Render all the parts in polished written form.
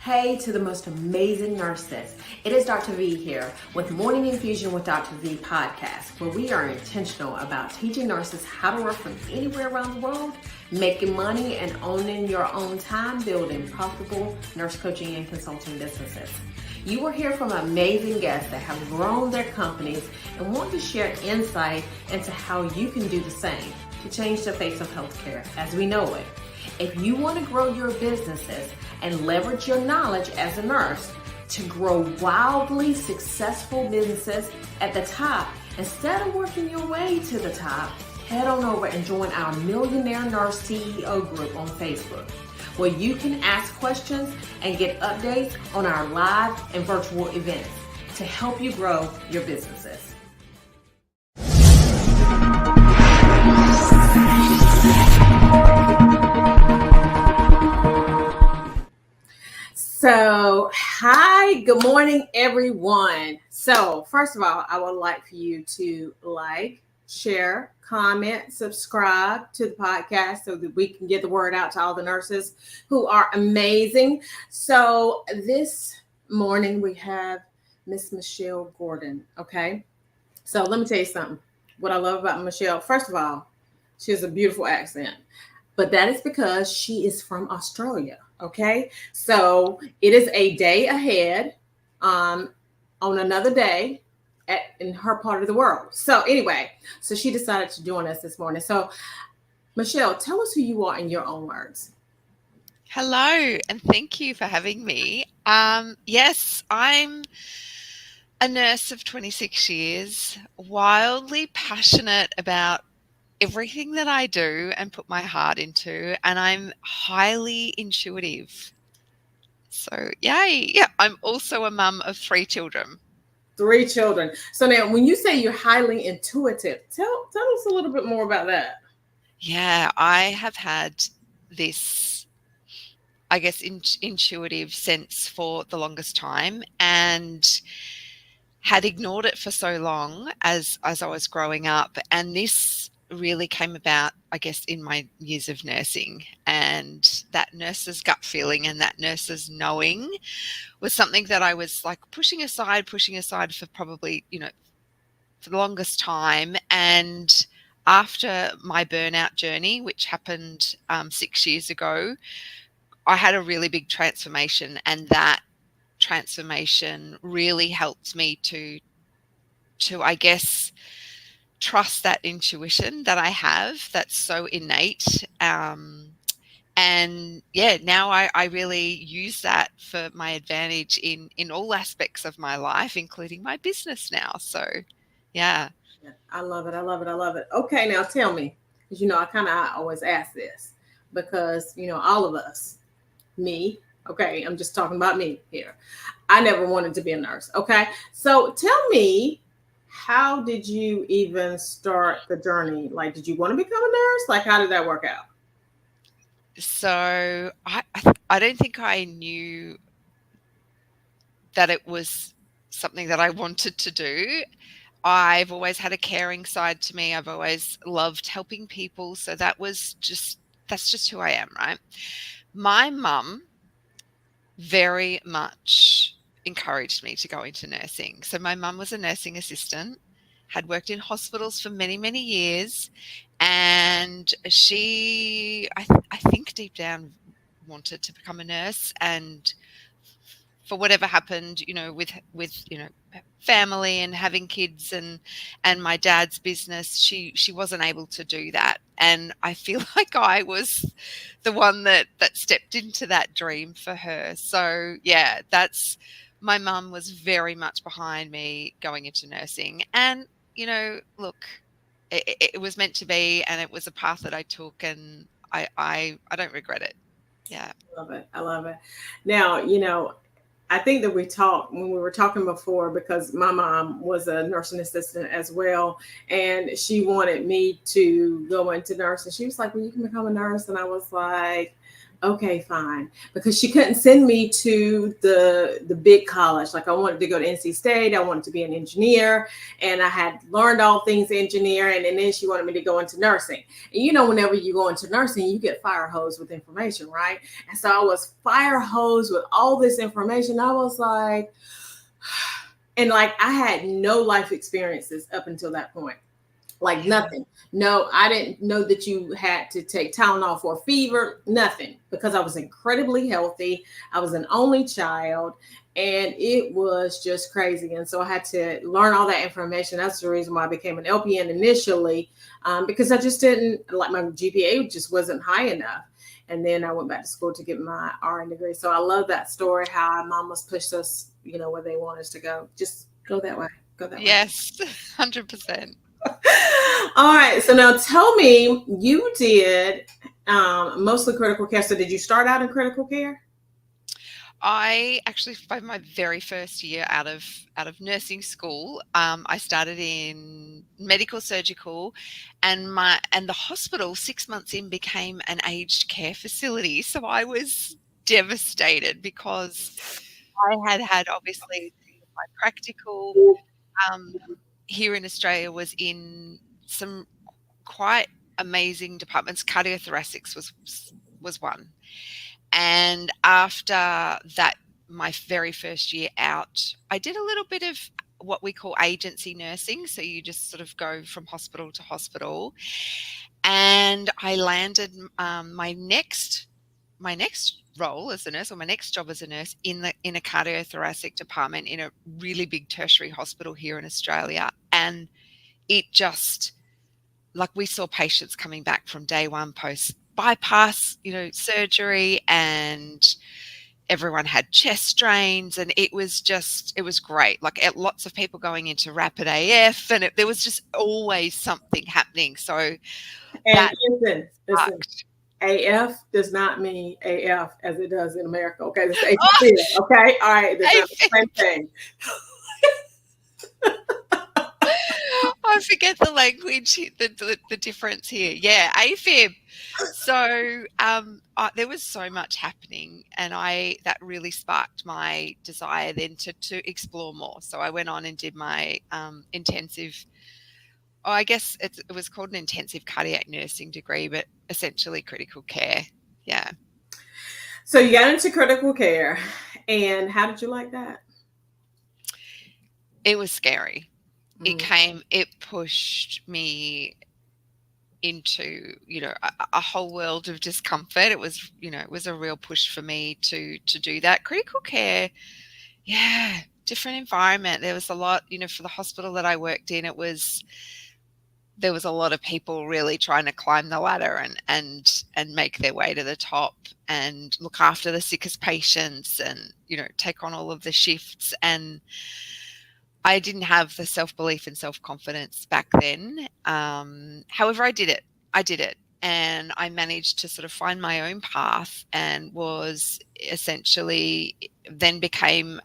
Hey to the most amazing nurses. It is Dr. V here with Morning Infusion with Dr. V podcast, where we are intentional about teaching nurses how to work from anywhere around the world, making money and owning your own time, building profitable nurse coaching and consulting businesses. You will hear from amazing guests that have grown their companies and want to share insight into how you can do the same to change the face of healthcare as we know it. If you want to grow your businesses and leverage your knowledge as a nurse to grow wildly successful businesses at the top, instead of working your way to the top, head on over and join our Millionaire Nurse CEO group on Facebook, where you can ask questions and get updates on our live and virtual events to help you grow your businesses. So, hi, good morning, everyone. So, first of all, I would like for you to like, share, comment, subscribe to the podcast so that we can get the word out to all the nurses who are amazing. So, this morning we have Miss Michelle Gordon, okay? So, let me tell you something. What I love about Michelle, first of all, she has a beautiful accent, but that is because she is from Australia. Okay, so it is a day ahead on another day in her part of the world. So anyway, so she decided to join us this morning. So Michelle, tell us who you are in your own words. Hello, and thank you for having me. Yes, I'm a nurse of 26 years, wildly passionate about everything that I do and put my heart into, and I'm highly intuitive. So, yay. Yeah, I'm also a mum of 3 children. 3 children. So now when you say you're highly intuitive, tell us a little bit more about that. Yeah, I have had this, I guess, intuitive sense for the longest time and had ignored it for so long as I was growing up. And this really came about, I guess, in my years of nursing, and that nurse's gut feeling and that nurse's knowing was something that I was like pushing aside for probably, for the longest time. And after my burnout journey, which happened 6 years ago, I had a really big transformation, and that transformation really helped me to I guess trust that intuition that I have that's so innate. And yeah, now I really use that for my advantage in all aspects of my life, including my business now. So yeah. I love it. I love it. I love it. Okay, now tell me, because I always ask this because all of us, me, okay, I'm just talking about me here. I never wanted to be a nurse. Okay, so tell me, how did you even start the journey? Like, did you want to become a nurse? Like, how did that work out? So I don't think I knew that it was something that I wanted to do. I've always had a caring side to me. I've always loved helping people. So that's just who I am, right? My mum very much encouraged me to go into nursing. So my mum was a nursing assistant, had worked in hospitals for many, many years. And she, I think deep down wanted to become a nurse, and for whatever happened, with family and having kids and my dad's business, she wasn't able to do that. And I feel like I was the one that stepped into that dream for her. So yeah, my mum was very much behind me going into nursing. And look, it was meant to be, and it was a path that I took, and I don't regret it. Yeah. I love it. I love it. Now, I think that we talked when we were talking before, because my mom was a nursing assistant as well, and she wanted me to go into nursing. She was like, well, you can become a nurse. And I was like, Okay, fine. Because she couldn't send me to the big college. Like I wanted to go to NC State. I wanted to be an engineer, and I had learned all things engineering. And then she wanted me to go into nursing. And whenever you go into nursing, you get fire hosed with information, right? And so I was fire hosed with all this information. I was like, and like I had no life experiences up until that point. Like nothing. No, I didn't know that you had to take Tylenol for a fever, nothing, because I was incredibly healthy. I was an only child, and it was just crazy. And so I had to learn all that information. That's the reason why I became an LPN initially, because I just didn't like my GPA just wasn't high enough. And then I went back to school to get my RN degree. So I love that story, how our mamas pushed us, where they want us to go. Just go that way. Go that way. Yes, 100%. All right. So now tell me, you did mostly critical care. So did you start out in critical care? I actually, by my very first year out of nursing school, I started in medical surgical, and the hospital 6 months in became an aged care facility. So I was devastated because I had obviously my practical here in Australia was in some quite amazing departments. Cardiothoracics was one. And after that, my very first year out, I did a little bit of what we call agency nursing. So you just sort of go from hospital to hospital. And I landed my next role as a nurse, or my next job as a nurse, in a cardiothoracic department in a really big tertiary hospital here in Australia. And it just, like, we saw patients coming back from day one post bypass, surgery, and everyone had chest strains, and it was great. Like lots of people going into rapid AF, and there was just always something happening. So and that listen, AF does not mean AF as it does in America. Okay, it's AF. Okay, all right, that's not the same thing. I forget the language, the difference here. Yeah, AFib. So there was so much happening, and that really sparked my desire then to explore more. So I went on and did my intensive. Oh, I guess it was called an intensive cardiac nursing degree, but essentially critical care. Yeah. So you got into critical care, and how did you like that? It was scary. It pushed me into a whole world of discomfort. It was a real push for me to do that. Critical care, yeah, different environment. There was a lot, for the hospital that I worked in, there was a lot of people really trying to climb the ladder and make their way to the top and look after the sickest patients and take on all of the shifts. And I didn't have the self-belief and self-confidence back then. However, I did it. And I managed to sort of find my own path, and was essentially then became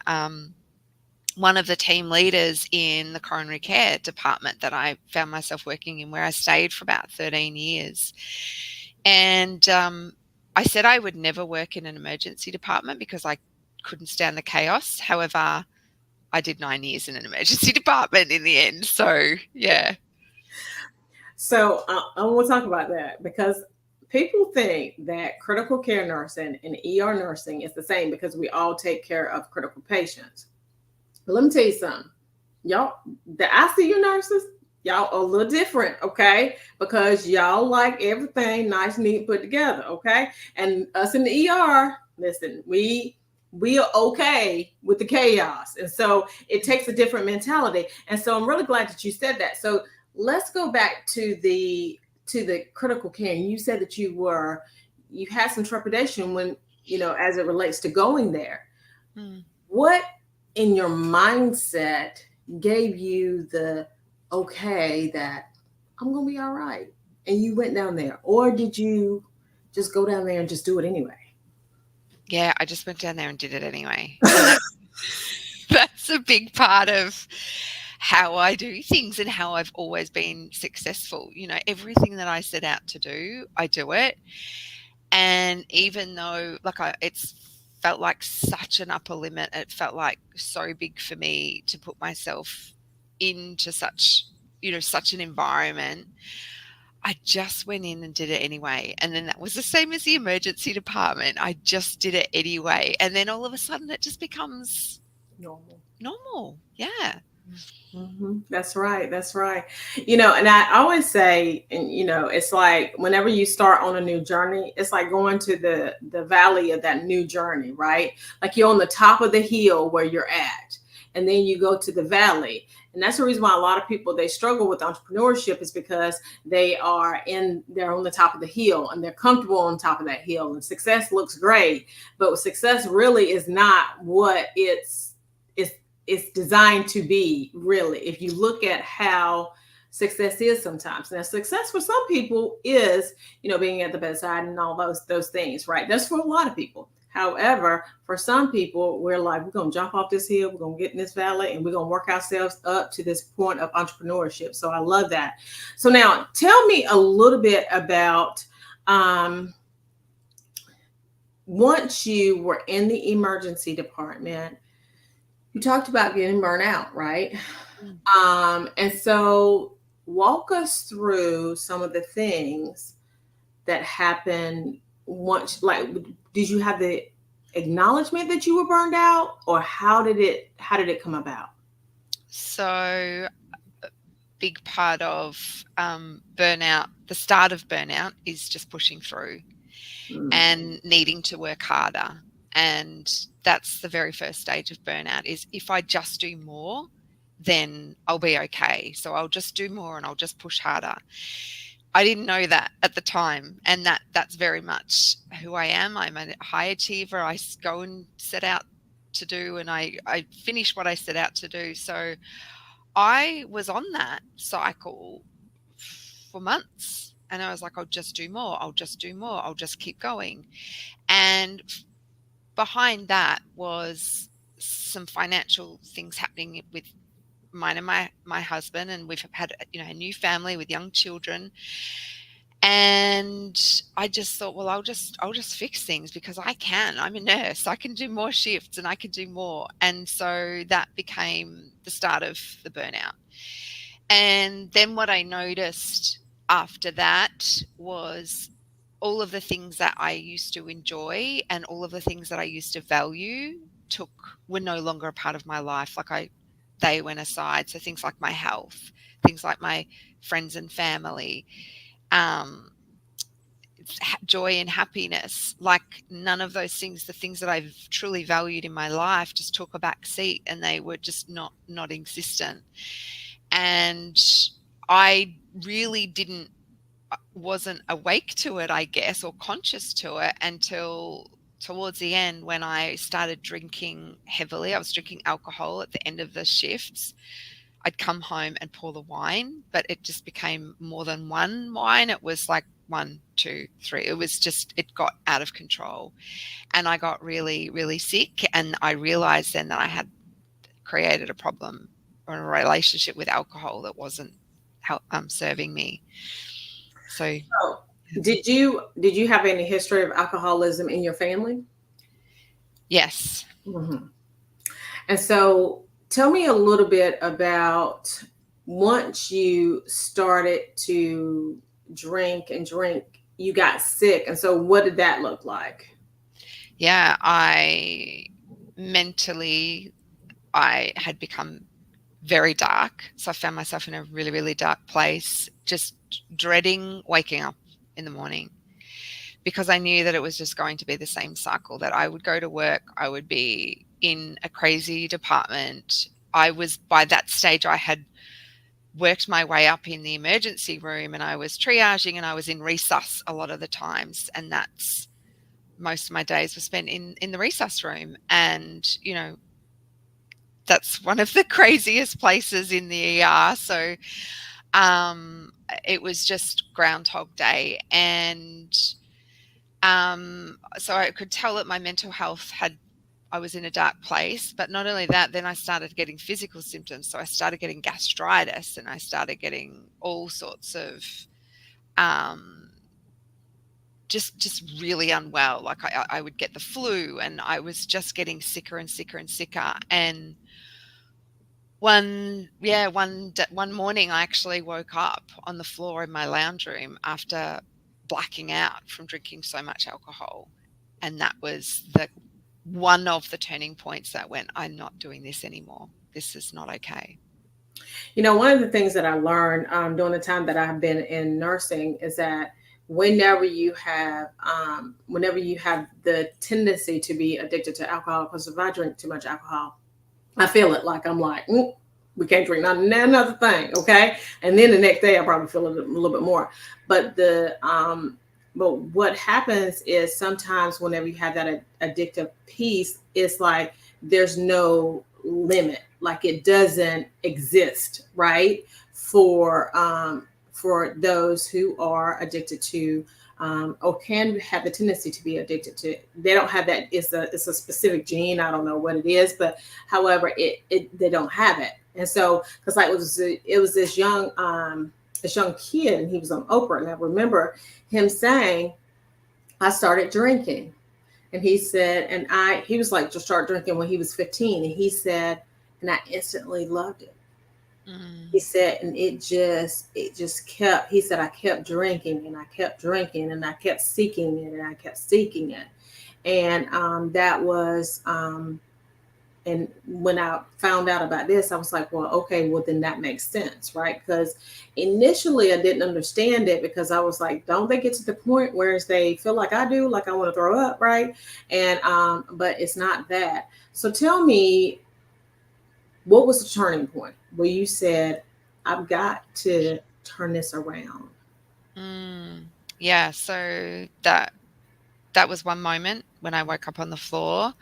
one of the team leaders in the coronary care department that I found myself working in, where I stayed for about 13 years. And I said I would never work in an emergency department because I couldn't stand the chaos. However, I did 9 years in an emergency department in the end. So, yeah. So I want to talk about that, because people think that critical care nursing and ER nursing is the same because we all take care of critical patients. But let me tell you something. Y'all, the ICU nurses, y'all are a little different, okay? Because y'all like everything nice, neat, put together, okay? And us in the ER, listen, we are okay with the chaos. And so it takes a different mentality. And so I'm really glad that you said that. So let's go back to the critical care. And you said that you had some trepidation when, as it relates to going there. What in your mindset gave you the okay that I'm gonna be all right, and you went down there? Or did you just go down there and just do it anyway? Yeah, I just went down there and did it anyway. That's a big part of how I do things and how I've always been successful. Everything that I set out to do, I do it. And even though it's felt like such an upper limit, it felt like so big for me to put myself into such an environment. I just went in and did it anyway. And then that was the same as the emergency department. I just did it anyway. And then all of a sudden it just becomes Normal. normal. Yeah. That's right. That's right. And I always say, and it's like whenever you start on a new journey, it's like going to the valley of that new journey, right? Like you're on the top of the hill where you're at, and then you go to the valley. And that's the reason why a lot of people they struggle with entrepreneurship is because they're on the top of the hill and they're comfortable on top of that hill, and success looks great, but success really is not what it's designed to be, really. If you look at how success is sometimes. Now, success for some people is, being at the bedside and all those things, right? That's for a lot of people. However, for some people, we're like, we're going to jump off this hill, we're going to get in this valley, and we're going to work ourselves up to this point of entrepreneurship. So I love that. So now tell me a little bit about once you were in the emergency department, you talked about getting burnt out, right? And so walk us through some of the things that happened once, like, did you have the acknowledgement that you were burned out, or how did it come about? So a big part of burnout, the start of burnout is just pushing through and needing to work harder. And that's the very first stage of burnout is if I just do more, then I'll be okay. So I'll just do more and I'll just push harder. I didn't know that at the time, and that's very much who I am. I'm a high achiever. I go and set out to do, and I finish what I set out to do. So I was on that cycle for months, and I was like, I'll just do more. I'll just do more. I'll just keep going. And behind that was some financial things happening with mine and my husband, and we've had a new family with young children. And I just thought, well, I'll just fix things because I'm a nurse, I can do more shifts and I can do more. And so that became the start of the burnout. And then what I noticed after that was all of the things that I used to enjoy and all of the things that I used to value were no longer a part of my life. They went aside. So things like my health, things like my friends and family, joy and happiness, like none of those things, the things that I've truly valued in my life, just took a back seat, and they were just not existent. And I really wasn't awake to it, I guess, or conscious to it until towards the end when I started drinking heavily. I was drinking alcohol at the end of the shifts. I'd come home and pour the wine, but it just became more than one wine. It was like 1, 2, 3. It got out of control. And I got really, really sick. And I realized then that I had created a problem or a relationship with alcohol that wasn't serving me. So, did you have any history of alcoholism in your family? yes. Mm-hmm. And so tell me a little bit about once you started to drink, you got sick. And so what did that look like? Yeah, mentally, I had become very dark. So I found myself in a really, really dark place, just dreading waking up in the morning because I knew that it was just going to be the same cycle, that I would go to work, I would be in a crazy department. By that stage, I had worked my way up in the emergency room, and I was triaging, and I was in resus a lot of the times. And that's most of my days were spent in the resus room. And, that's one of the craziest places in the ER. So it was just Groundhog Day. And so I could tell that my mental health I was in a dark place. But not only that, then I started getting physical symptoms. So I started getting gastritis, and I started getting all sorts of just really unwell. Like I would get the flu, and I was just getting sicker and sicker and sicker. And one morning I actually woke up on the floor in my lounge room after blacking out from drinking so much alcohol. And that was the one of the turning points that went, I'm not doing this anymore. This is not okay. One of the things that I learned during the time that I have been in nursing is that whenever you have the tendency to be addicted to alcohol, because if I drink too much alcohol, I feel it. Like I'm like, we can't drink another thing, okay? And then the next day I probably feel it a little bit more. But but what happens is sometimes whenever you have that addictive piece, it's like there's no limit, like it doesn't exist, right? For those who are addicted to or can have the tendency to be addicted to, they don't have that. It's a specific gene. I don't know what it is, but however, they don't have it. And so, because like it was this young kid, and he was on Oprah, and I remember him saying, "I started drinking," and he said, he was like, just start drinking when he was 15, and he said, and I instantly loved it. He said, and it just kept, he said, I kept drinking and I kept drinking and I kept seeking it and I kept seeking it. And that was, and when I found out about this, I was like, well, okay, well, then that makes sense, right? Because initially I didn't understand it, because I was like, don't they get to the point where they feel like I do, like I want to throw up, right? And, but it's not that. So tell me, what was the turning point where you said, I've got to turn this around? Yeah, so that was one moment when I woke up on the floor.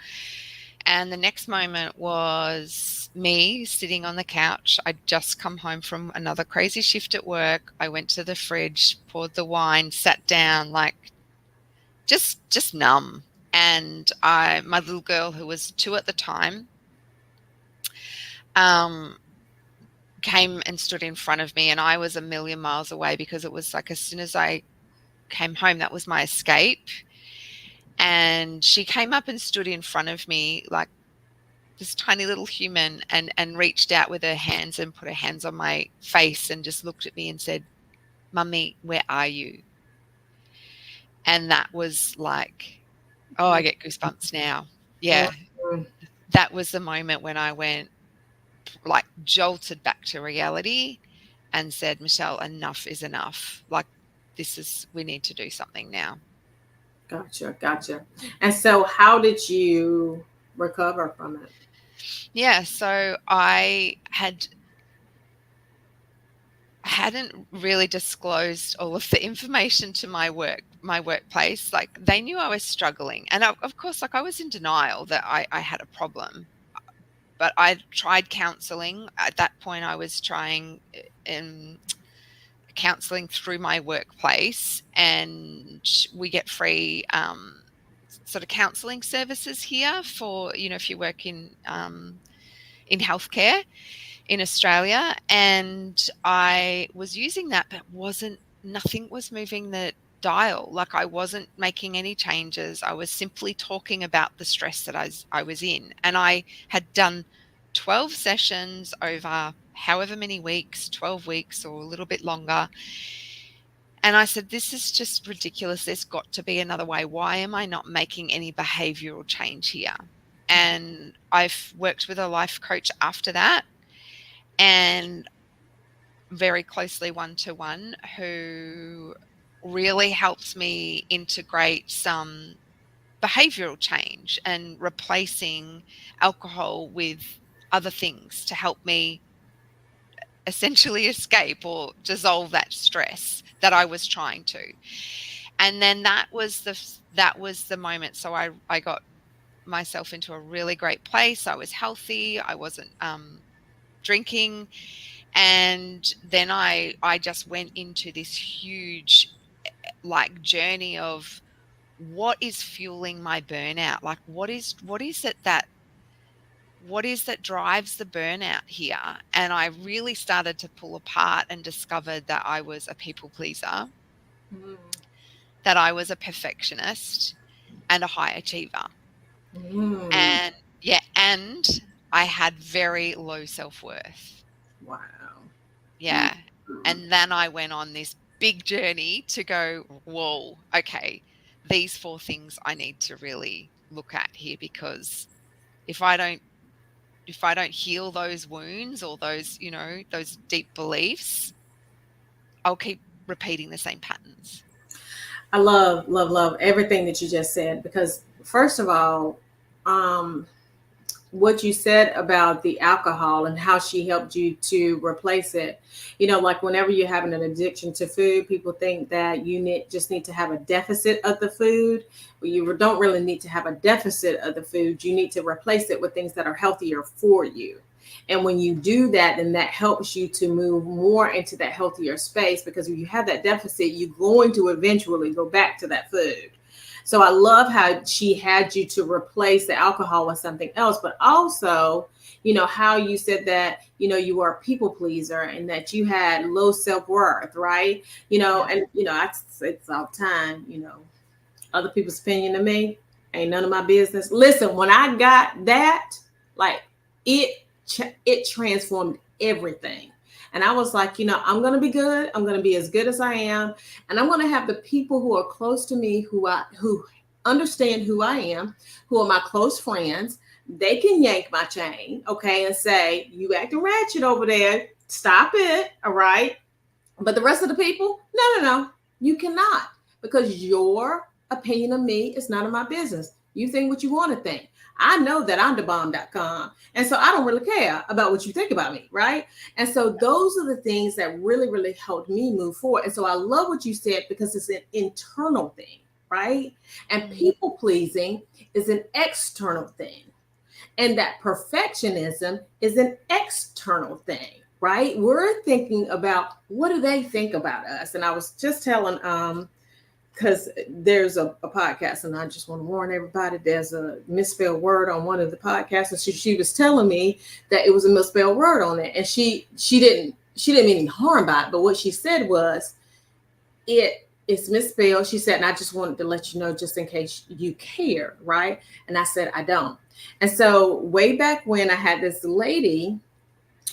And the next moment was me sitting on the couch. I'd just come home from another crazy shift at work. I went to the fridge, poured the wine, sat down, like just numb. And my little girl, who was 2 at the time, um, came and stood in front of me, and I was a million miles away, because it was like as soon as I came home, that was my escape. And she came up and stood in front of me like this tiny little human, and reached out with her hands and put her hands on my face and just looked at me and said, Mummy, where are you? And that was like, oh, I get goosebumps now. Yeah. Mhm. That was the moment when I went, like, jolted back to reality and said, Michelle, enough is enough. Like, we need to do something now. Gotcha. And so, how did you recover from it? Yeah. So hadn't really disclosed all of the information to my workplace. Like, they knew I was struggling, and of course, like, I was in denial that I had a problem. But I tried counseling. At that point, I was trying counseling through my workplace, and we get free sort of counseling services here for, if you work in healthcare in Australia. And I was using that, but nothing was moving the dial. Like, I wasn't making any changes. I was simply talking about the stress that I was in. And I had done 12 sessions over however many weeks, 12 weeks or a little bit longer. And I said, this is just ridiculous. There's got to be another way. Why am I not making any behavioral change here? And I've worked with a life coach after that, and very closely one-to-one, who really helps me integrate some behavioral change and replacing alcohol with other things to help me essentially escape or dissolve that stress that I was trying to. And then that was the moment. So I got myself into a really great place. I was healthy. I wasn't drinking. And then I just went into this huge, like, journey of what is fueling my burnout? Like, what is that drives the burnout here? And I really started to pull apart and discovered that I was a people pleaser, Mm. that I was a perfectionist and a high achiever. Mm, And yeah, and I had very low self-worth. wow. Yeah. And then I went on this big journey to go, whoa, okay, these four things I need to really look at here, because if I don't if I don't heal those wounds or those, those deep beliefs, I'll keep repeating the same patterns. I love, love, love everything that you just said because, first of all, um, what you said about the alcohol and how she helped you to replace it. Like whenever you're having an addiction to food, people think that just need to have a deficit of the food. Well, you don't really need to have a deficit of the food. You need to replace it with things that are healthier for you. And when you do that, then that helps you to move more into that healthier space, because if you have that deficit, you're going to eventually go back to that food. So I love how she had you to replace the alcohol with something else, but also, how you said that, you were a people pleaser and that you had low self-worth, right? Yeah. And, I say this all the time, other people's opinion of me ain't none of my business. Listen, when I got that, like it transformed everything. And I was like, I'm going to be good. I'm going to be as good as I am. And I'm going to have the people who are close to me, who understand who I am, who are my close friends. They can yank my chain, okay, and say, you acting ratchet over there. Stop it. All right. But the rest of the people, no, no, no, you cannot, because your opinion of me is none of my business. You think what you want to think. I know that I'm thebomb.com. And so I don't really care about what you think about me, right? And so those are the things that really, really helped me move forward. And so I love what you said, because it's an internal thing, right? And Mm. people pleasing is an external thing. And that perfectionism is an external thing, right? We're thinking about, what do they think about us? And I was just telling, because there's a podcast, and I just want to warn everybody, there's a misspelled word on one of the podcasts, and she was telling me that it was a misspelled word on it, and she didn't mean any harm by it, but what she said was, it's misspelled. She said, and I just wanted to let you know just in case you care, right? And I said, I don't. And so way back when, I had this lady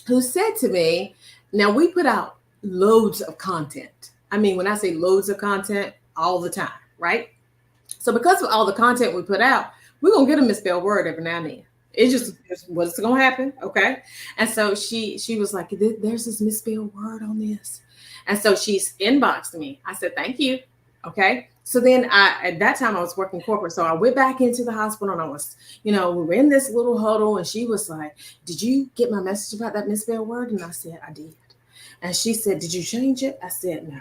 who said to me, now we put out loads of content. I mean, when I say loads of content, all the time, right? So because of all the content we put out, we're gonna get a misspelled word every now and then. It's what's gonna happen, okay? And so she was like, there's this misspelled word on this. And so she's inboxed me. I said, thank you. Okay. So then at that time I was working corporate. So I went back into the hospital, and I was, we were in this little huddle, and she was like, did you get my message about that misspelled word? And I said, I did. And she said, did you change it? I said, no.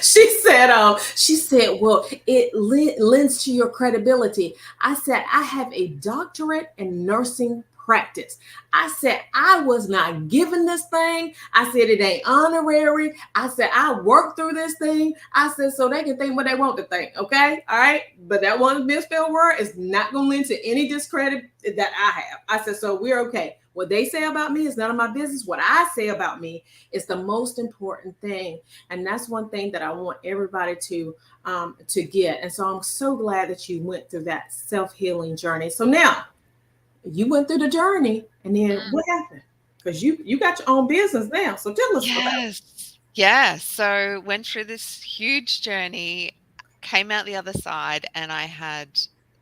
She said, well, it lends to your credibility. I said, I have a doctorate in nursing practice. I said, I was not given this thing. I said, it ain't honorary. I said, I worked through this thing. I said, so they can think what they want to think. Okay. All right. But that one misspelled word is not going to lend to any discredit that I have. I said, so we're okay. What they say about me is none of my business. What I say about me is the most important thing. And that's one thing that I want everybody to get. And so I'm so glad that you went through that self-healing journey. So now you went through the journey, and then Mm. what happened? Because you got your own business now. So tell us about it. Yes. Yeah. So went through this huge journey, came out the other side, and I had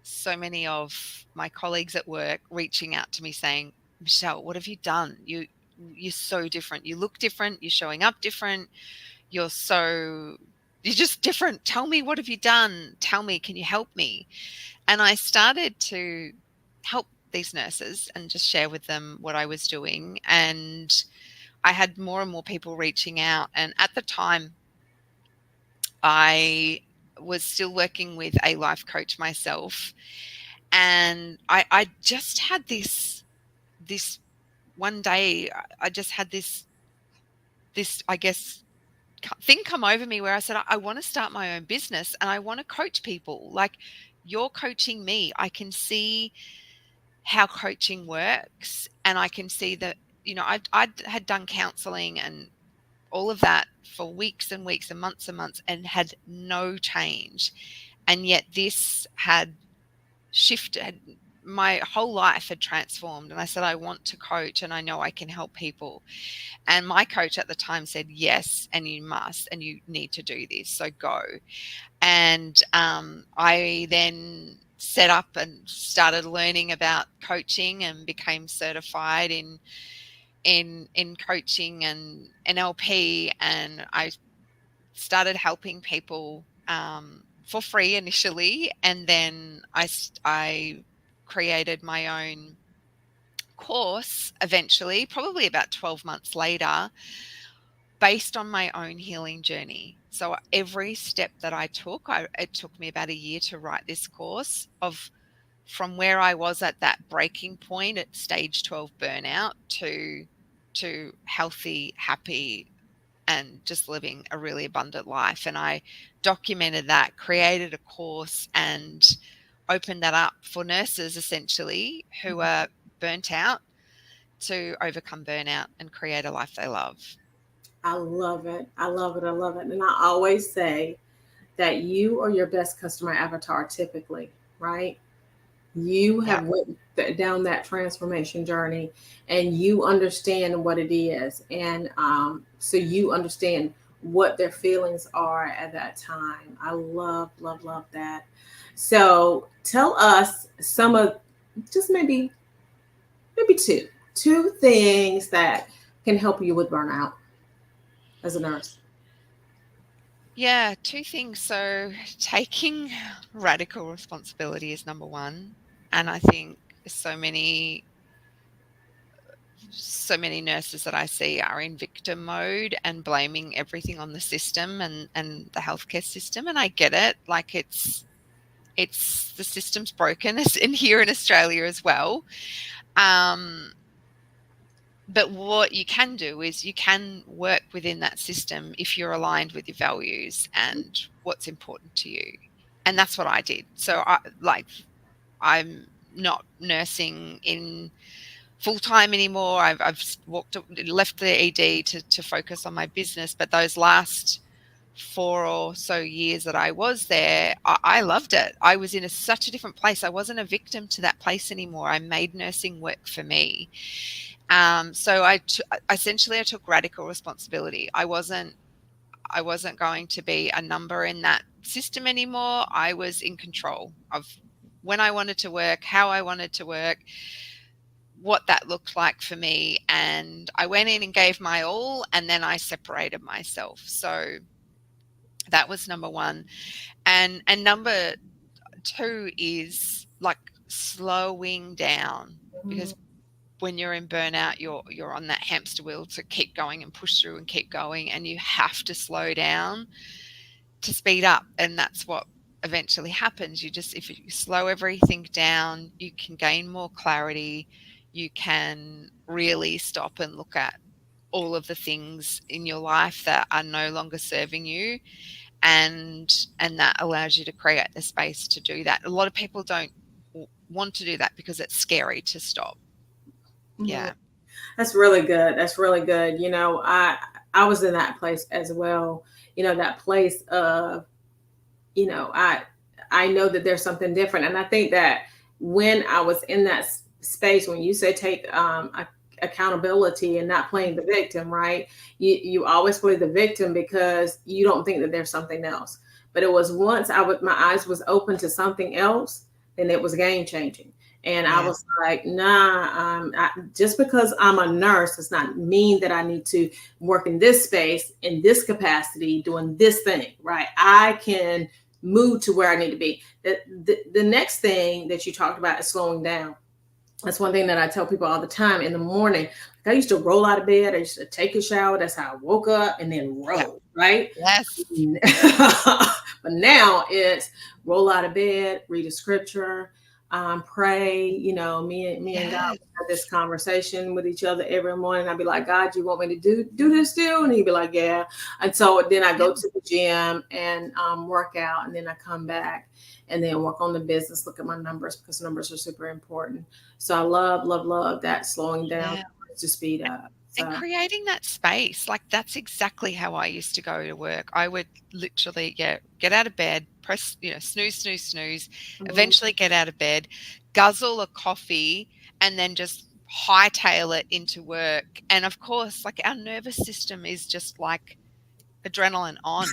so many of my colleagues at work reaching out to me saying, Michelle, what have you done? You're so different. You look different. You're showing up different. You're just different. Tell me, what have you done? Tell me, can you help me? And I started to help these nurses and just share with them what I was doing. And I had more and more people reaching out. And at the time, I was still working with a life coach myself. And I just had this one day, I just had this, I guess, thing come over me where I said, I want to start my own business and I want to coach people. Like, you're coaching me. I can see how coaching works, and I can see that, I had done counseling and all of that for weeks and weeks and months and had no change. And yet this had shifted. My whole life had transformed. And I said, I want to coach and I know I can help people. And my coach at the time said, yes, and you must, and you need to do this. So go. And I then set up and started learning about coaching and became certified in coaching and NLP. And I started helping people for free initially, and then I created my own course eventually, probably about 12 months later, based on my own healing journey. So every step that I took, it took me about a year to write this course of from where I was at that breaking point at stage 12 burnout to healthy, happy, and just living a really abundant life. And I documented that, created a course, and opened that up for nurses essentially who are burnt out to overcome burnout and create a life they love. I love it. I love it. I love it. And I always say that you are your best customer avatar typically, right? You Yeah. have went down that transformation journey and you understand what it is. And so you understand what their feelings are at that time. I love, love, love that. So tell us some of just maybe two things that can help you with burnout as a nurse. Yeah, two things. So taking radical responsibility is number one. And I think so many so many nurses that I see are in victim mode and blaming everything on the system and the healthcare system. And I get it. Like it's the system's broken. It's in here in Australia as well. Um, but what you can do is you can work within that system if you're aligned with your values and what's important to you. And that's what I did. So I'm not nursing in full time anymore. I've left the ED to focus on my business. But those last 4 or so years that I was there, I loved it. I was in such a different place. I wasn't a victim to that place anymore. I made nursing work for me. So essentially I took radical responsibility. I wasn't going to be a number in that system anymore. I was in control of when I wanted to work, how I wanted to work, what that looked like for me. And I went in and gave my all, and then I separated myself. So that was number one. And number two is like slowing down, because when you're in burnout, you're on that hamster wheel to keep going and push through and keep going, and you have to slow down to speed up. And that's what eventually happens. If you slow everything down, you can gain more clarity. You can really stop and look at all of the things in your life that are no longer serving you, and that allows you to create the space to do that. A lot of people don't want to do that because it's scary to stop. Mhm. Yeah. That's really good. That's really good. I was in that place as well. That place of, I know that there's something different. And I think that when I was in that space, when you say take accountability and not playing the victim, right? You always play the victim because you don't think that there's something else. But it was once my eyes was open to something else, then it was game changing. And I Yeah. was like, nah, just because I'm a nurse does not mean that I need to work in this space, in this capacity, doing this thing, right? I can move to where I need to be. The next thing that you talked about is slowing down. That's one thing that I tell people all the time in the morning. Like I used to roll out of bed. I used to take a shower. That's how I woke up and then Yeah. roll, right? Yes. But now it's roll out of bed, read a scripture, pray. Me and God Yes. have this conversation with each other every morning. I'd be like, God, you want me to do this still? And he'd be like, yeah. And so then I Yeah. go to the gym and work out, and then I come back and then work on the business, look at my numbers because numbers are super important. So I love, love, love that slowing down Yeah. to speed up. And So, creating that space, like that's exactly how I used to go to work. I would literally get out of bed, press, snooze, snooze, snooze, mm, eventually get out of bed, guzzle a coffee, and then just hightail it into work. And of course, like our nervous system is just like adrenaline on,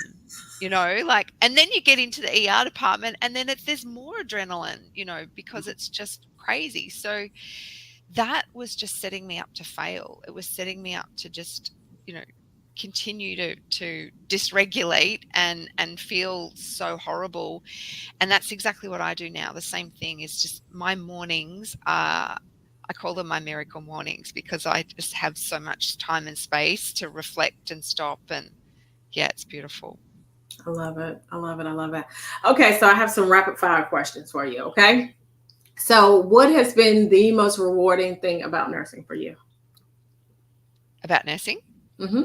like, and then you get into the ER department and then there's more adrenaline, because it's just crazy. So that was just setting me up to fail. It was setting me up to just, you know, continue to dysregulate and feel so horrible. And that's exactly what I do now. The same thing is just my mornings are, I call them my miracle mornings, because I just have so much time and space to reflect and stop. And yeah, it's beautiful. I love it. I love it. I love it. Okay, so I have some rapid fire questions for you. Okay. So, what has been the most rewarding thing about nursing for you? About nursing, Hmm.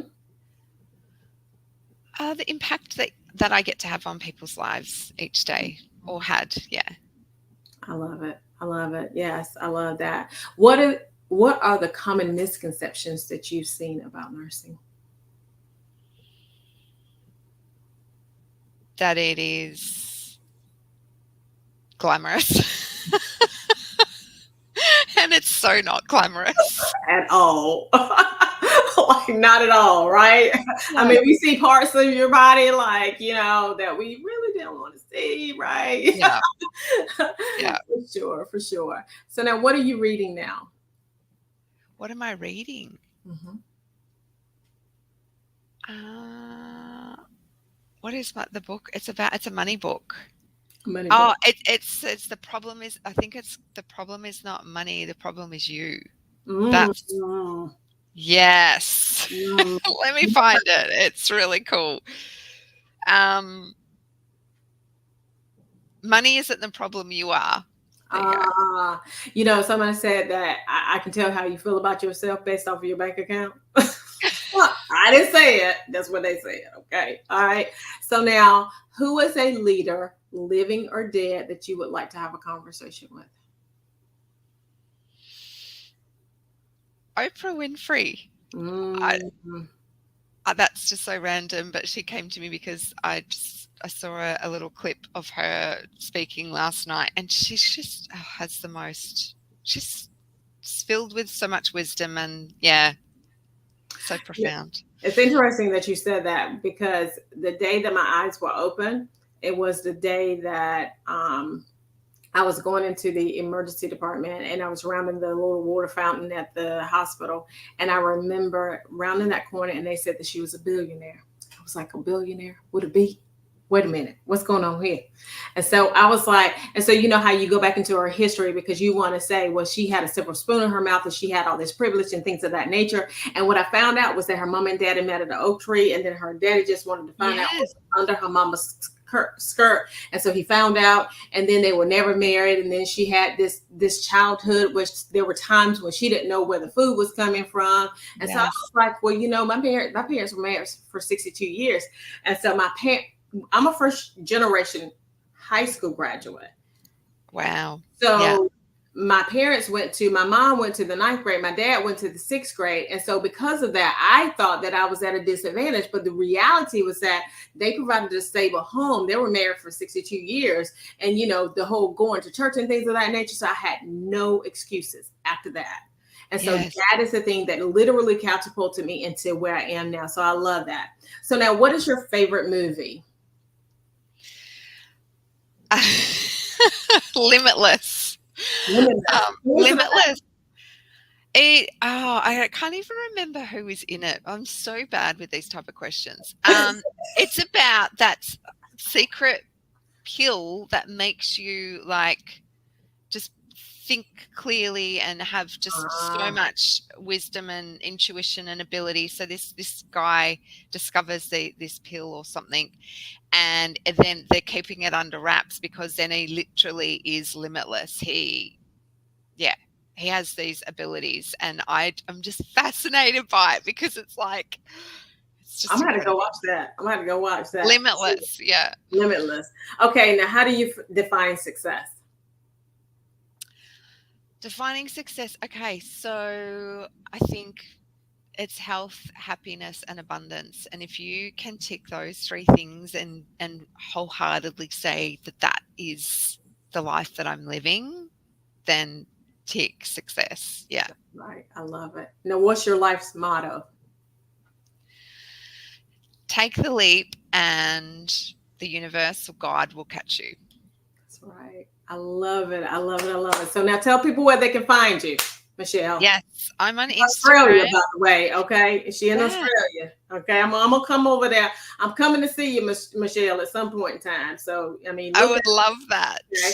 the impact that I get to have on people's lives each day, or had. Yeah. I love it. I love it. Yes, I love that. What are the common misconceptions that you've seen about nursing? That it is glamorous. And it's so not glamorous. At all. Like, not at all, right? I No. mean, we see parts of your body, like, that we really didn't want to see, right? Yeah. Yeah. For sure, for sure. So now, what are you reading now? What am I reading? Hmm. Uh, what is the book? It's a money book. Money Oh, book. it's the problem is, I think it's the problem is not money. The problem is you. Mm, That's, mm, yes. mm. Let me find it. It's really cool. Um, Money isn't the problem. You are. There you go. Someone said that I can tell how you feel about yourself based off of your bank account. Well, I didn't say it. That's what they said. Okay. All right. So now, who is a leader, living or dead, that you would like to have a conversation with? Oprah Winfrey. I, Mm, that's just so random, but she came to me because I saw a little clip of her speaking last night, and she's just has the most. She's filled with so much wisdom, and yeah, so yeah. profound. It's interesting that you said that, because the day that my eyes were open, it was the day that I was going into the emergency department, and I was rounding the little water fountain at the hospital. And I remember rounding that corner, and they said that she was a billionaire. I was like, a billionaire? Would it be? Wait a minute, what's going on here? And so I was like, and so you know how you go back into her history, because you want to say, well, she had a silver spoon in her mouth and she had all this privilege and things of that nature. And what I found out was that her mom and daddy met at an oak tree, and then her daddy just wanted to find out what Yes, was under her mama's skirt. And so he found out, and then they were never married. And then she had this childhood, which there were times when she didn't know where the food was coming from. And so I was yes, like, well, my parents were married for 62 years. And so I'm a first generation high school graduate. wow, yeah, So my mom went to the ninth grade, my dad went to the sixth grade. And so because of that, I thought that I was at a disadvantage. But the reality was that they provided a stable home. They were married for 62 years, and the whole going to church and things of that nature. So I had no excuses after that. And so yes. that is the thing that literally catapulted me into where I am now. So I love that. So now, what is your favorite movie? Limitless. Limitless. Who is it about? Limitless. I can't even remember who is in it. I'm so bad with these type of questions. It's about that secret pill that makes you like just think clearly and have just so Ah, much wisdom and intuition and ability. So this guy discovers this pill or something, and then they're keeping it under wraps because then he literally is limitless. Yeah, he has these abilities, and I'm just fascinated by it because it's like it's I'm just gonna have to go incredible. watch that. I'm gonna have to go watch that. Limitless, yeah. Limitless. Okay, now how do you define success? Defining success. Okay, so I think it's health, happiness, and abundance. And if you can tick those three things and wholeheartedly say that that is the life that I'm living, then tick success. Yeah. Right. I love it. Now, what's your life's motto? Take the leap and the universe or God will catch you. That's right. I love it. I love it. I love it. So now tell people where they can find you, Michelle. Yes, I'm on Australia, Instagram. by the way. Okay. Is she in Yeah. Australia? Okay. I'm going to come over there. I'm coming to see you, Michelle, at some point in time. So, I mean, I would love that. Okay.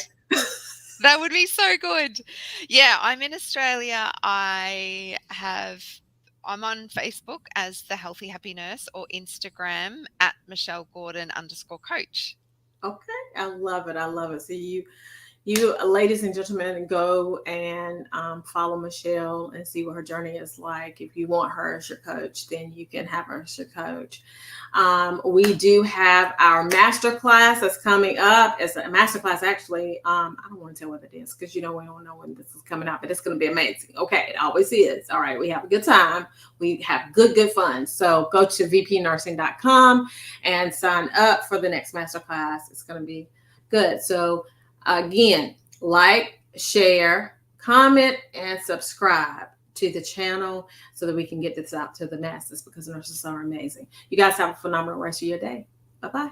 That would be so good. Yeah, I'm in Australia. I'm on Facebook as the Healthy Happy Nurse or Instagram at Michelle Gordon _coach. Okay. I love it. I love it. So you ladies and gentlemen, go and follow Michelle and see what her journey is like. If you want her as your coach, then you can have her as your coach. We do have our master class that's coming up. It's a master class, actually. I don't want to tell what it is because we don't know when this is coming out, but it's going to be amazing. Okay, it always is. All right, we have a good time. We have good fun. So go to vpnursing.com and sign up for the next master class. It's going to be good. So again, like, share, comment, and subscribe to the channel so that we can get this out to the masses because nurses are amazing. You guys have a phenomenal rest of your day. Bye-bye.